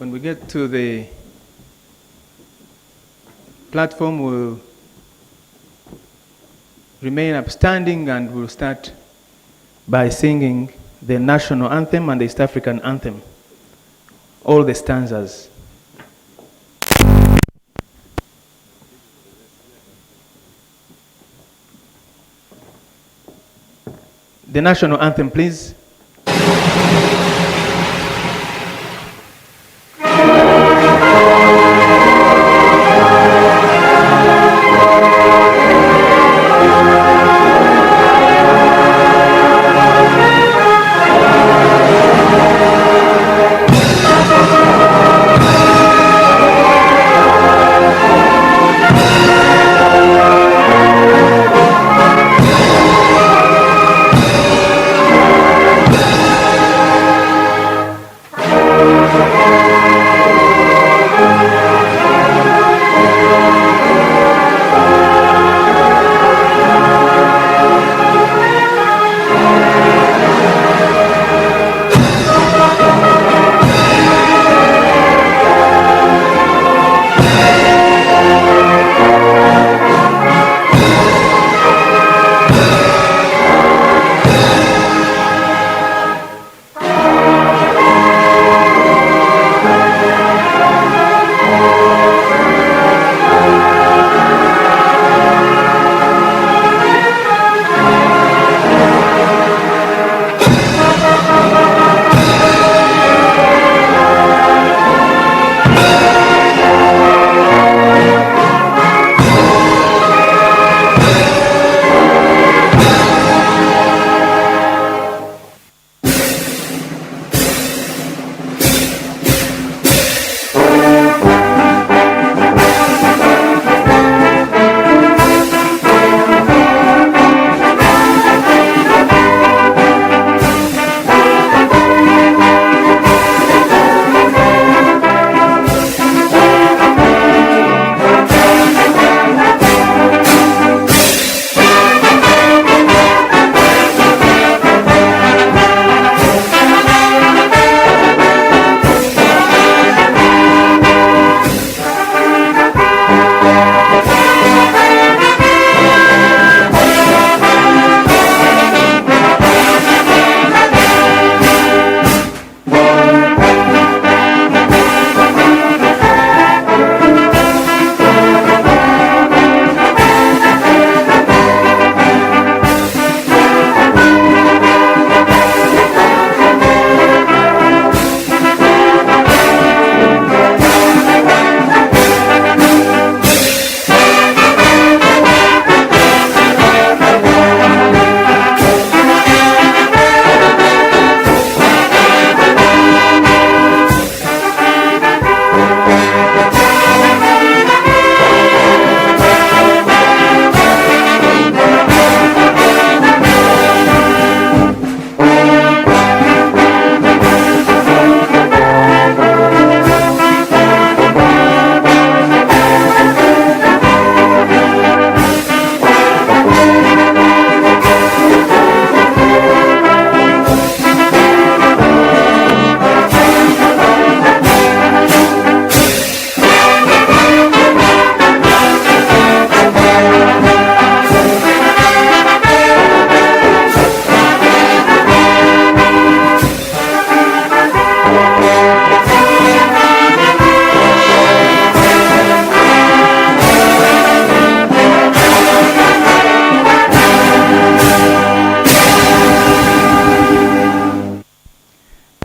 When we get to the platform, we'll remain upstanding and we'll start by singing the national anthem and the East African anthem, all the stanzas. The national anthem, please.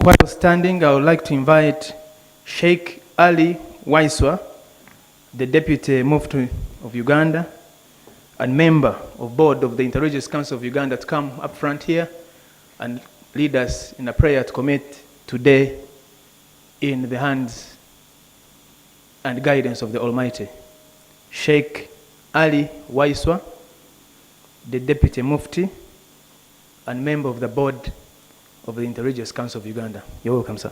While standing, I would like to invite Sheikh Ali Waiswa, the Deputy Mufti of Uganda and member of board of the Interreligious Council of Uganda, to come up front here and lead us in a prayer to commit today in the hands and guidance of the Almighty. Sheikh Ali Waiswa, the Deputy Mufti and member of the board of the Interreligious Council of Uganda. You're welcome, sir.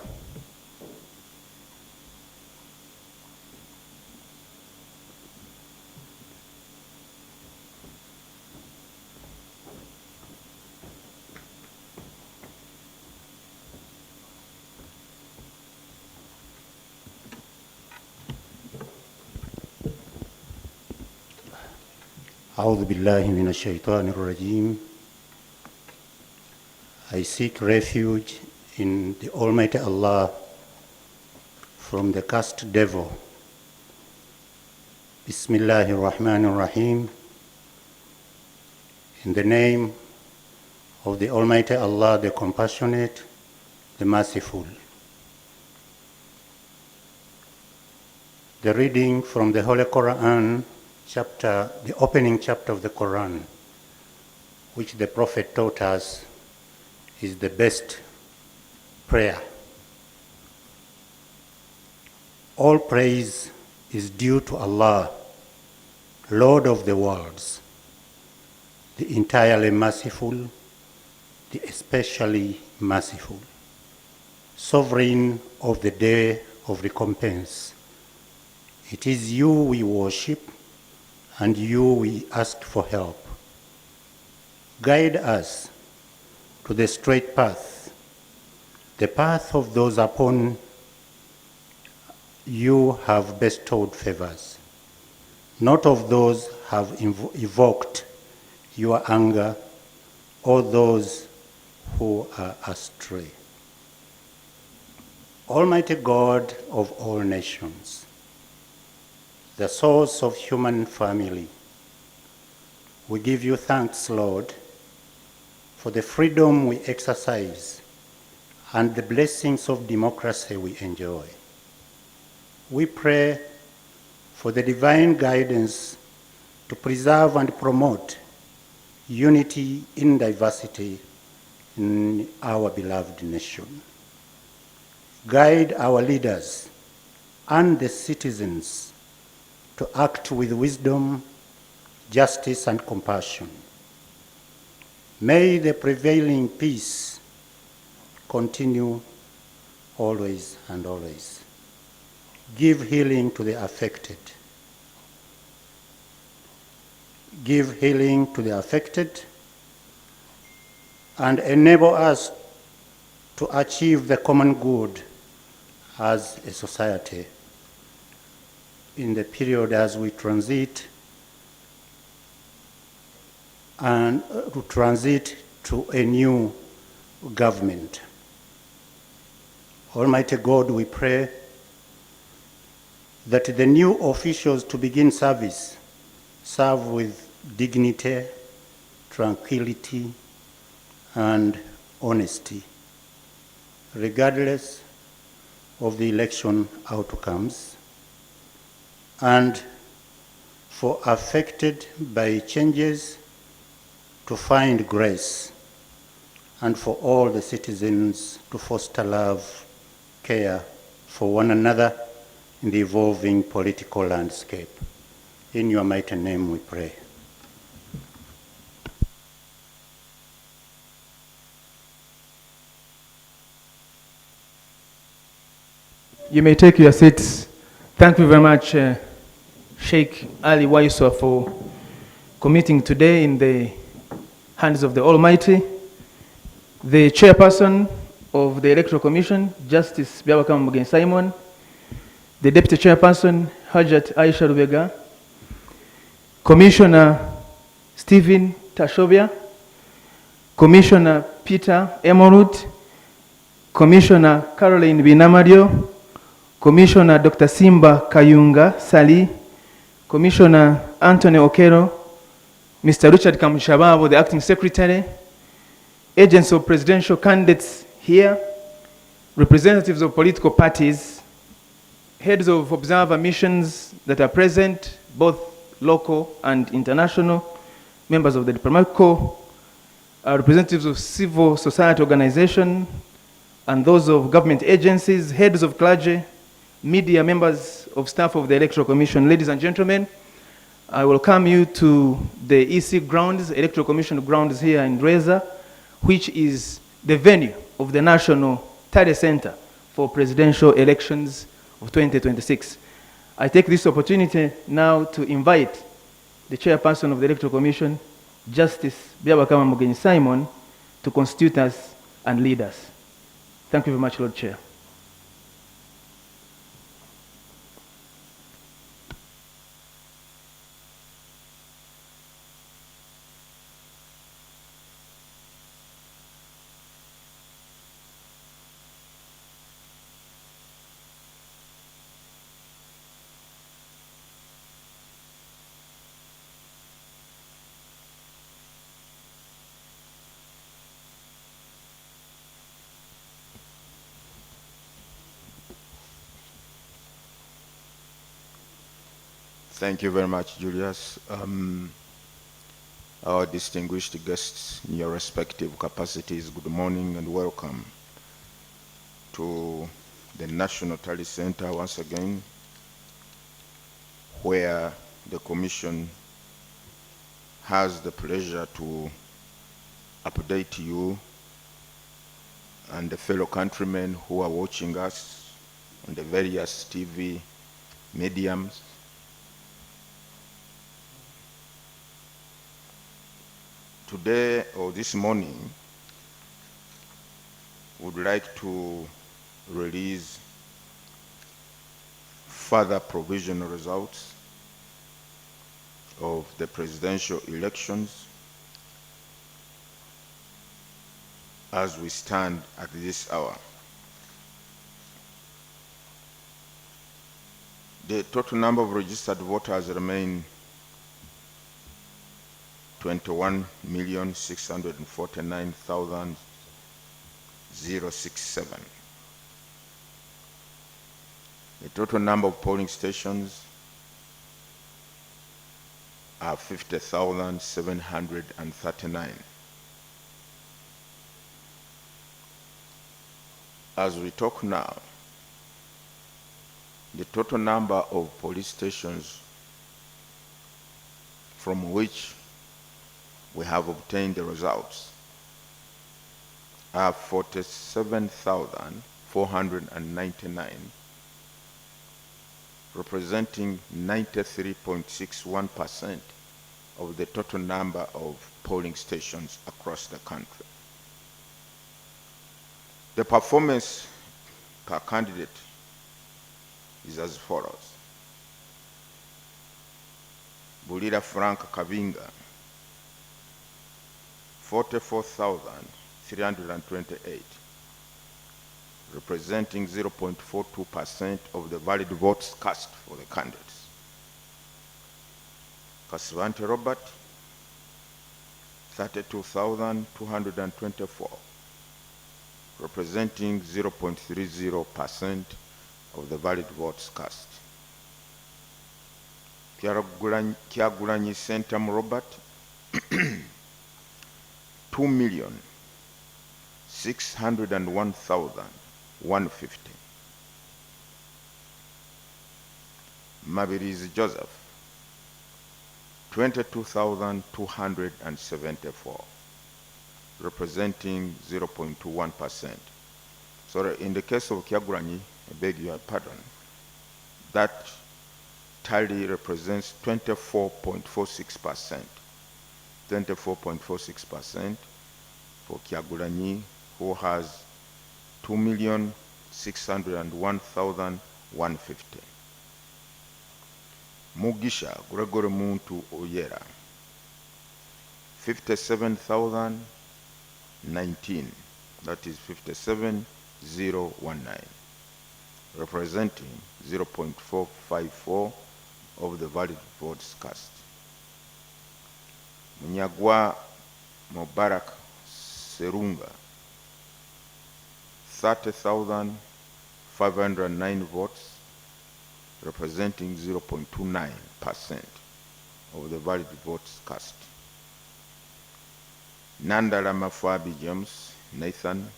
أعوذ بالله من الشيطان الرجيم. I seek refuge in the Almighty Allah from the cursed devil. Bismillahir Rahmanir Rahim. In the name of the Almighty Allah, the Compassionate, the Merciful. The reading from the Holy Quran, the opening chapter of the Quran, which the Prophet taught us is the best prayer. All praise is due to Allah, Lord of the worlds, the entirely merciful, the especially merciful, sovereign of the day of recompense. It is you we worship, and you we ask for help. Guide us to the straight path, the path of those upon you have bestowed favors, not of those have evoked your anger, or those who are astray. Almighty God of all nations, the source of human family, we give you thanks, Lord, for the freedom we exercise and the blessings of democracy we enjoy. We pray for the divine guidance to preserve and promote unity in diversity in our beloved nation. Guide our leaders and the citizens to act with wisdom, justice, and compassion. May the prevailing peace continue always and always. Give healing to the affected. Give healing to the affected and enable us to achieve the common good as a society in the period as we transit to a new government. Almighty God, we pray that the new officials to begin service serve with dignity, tranquility, and honesty, regardless of the election outcomes, and for affected by changes to find grace, and for all the citizens to foster love, care for one another in the evolving political landscape. In your mighty name we pray. You may take your seats. Thank you very much, Sheikh Ali Waiswa, for committing today in the hands of the Almighty. The chairperson of the Electoral Commission, Justice Byabakama Mugenyi Simon, the deputy chairperson, Hajat Aisha Rubega, Commissioner Stephen Tashobia, Commissioner Peter Emorut, Commissioner Caroline Binamario, Commissioner Dr. Simba Kayunga Sali, Commissioner Anthony Okero, Mr. Richard Kamushababo, the acting secretary, agents of presidential candidates here, representatives of political parties, heads of observer missions that are present, both local and international, members of the diplomatic corps, representatives of civil society organizations, and those of government agencies, heads of clergy, media, members of staff of the Electoral Commission. Ladies and gentlemen, I welcome you to the EC grounds, Electoral Commission grounds here in Reza, which is the venue of the National Study Center for presidential elections of 2026. I take this opportunity now to invite the chairperson of the Electoral Commission, Justice Byabakama Mugenyi Simon, to constitute us and lead us. Thank you very much, Lord Chair. Thank you very much, Julius. Our distinguished guests in your respective capacities, good morning and welcome to the National Tally Center once again, where the Commission has the pleasure to update you and the fellow countrymen who are watching us on the various TV mediums. Today or this morning, would like to release further provisional results of the presidential elections as we stand at this hour. The total number of registered voters remain 21,649,067. The total number of polling stations are 50,739. As we talk now, the total number of police stations from which we have obtained the results are 47,499, representing 93.61% of the total number of polling stations across the country. The performance per candidate is as follows. Bulira Frank Kavinga, 44,328, representing 0.42% of the valid votes cast for the candidates. Kasivante Robert, 32,224, representing 0.30% of the valid votes cast. Kyagulanyi Sentam Robert, 2,601,150. Mabirizi Joseph, 22,274, representing 0.21%. So in the case of Kyagulanyi, I beg your pardon, that tally represents 24.46%. 24.46% for Kyagulanyi, who has 2,601,150. Mugisha Gregory Muntu Oyera, 57,019, that is 57,019, representing 0.454 of the valid votes cast. Munyagwa Mubarak Serunga, 30,509 votes, representing 0.29% of the valid votes cast. Nandala Mafabi James Nathan,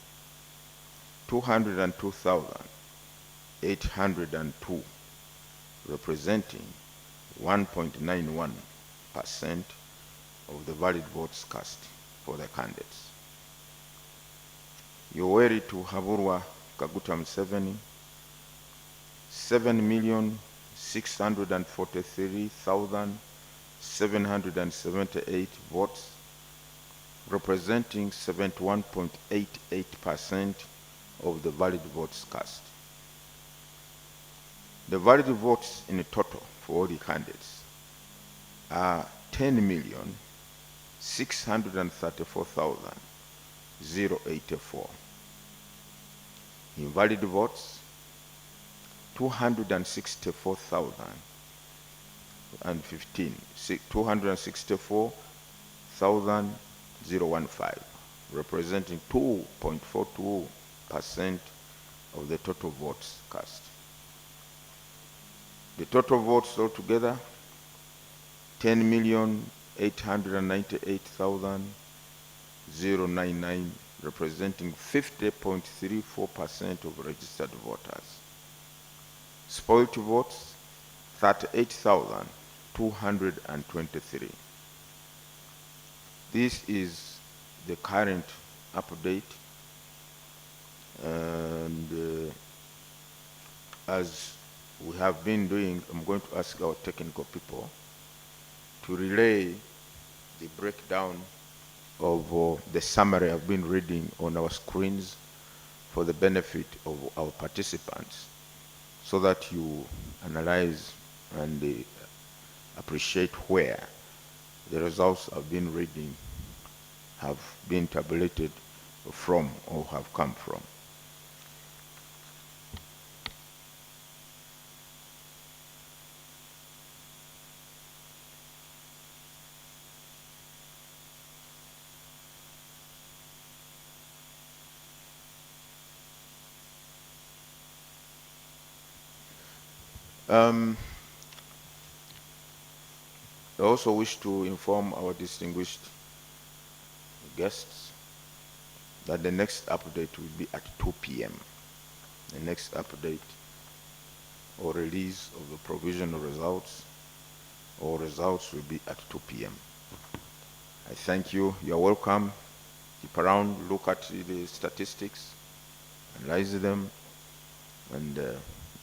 202,802, representing 1.91% of the valid votes cast for the candidates. Yoweri Tuhaburwa Kaguta Museveni, 7,643,778 votes, representing 71.88% of the valid votes cast. The valid votes in total for all the candidates are 10,634,084. Invalid votes, 264,015, 264,015, representing 2.42% of the total votes cast. The total votes altogether 10,898,099, representing 50.34% of registered voters. Spoiled votes, 38,223. This is the current update, and as we have been doing, I'm going to ask our technical people to relay the breakdown of the summary I've been reading on our screens for the benefit of our participants, so that you analyze and appreciate where the results I've been reading have been tabulated from or have come from. I also wish to inform our distinguished guests that the next update will be at 2 p.m. The next update or release of the provisional results or results will be at 2 p.m. I thank you. You're welcome. Keep around, look at the statistics, analyze them, and you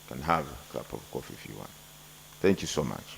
can have a cup of coffee if you want. Thank you so much.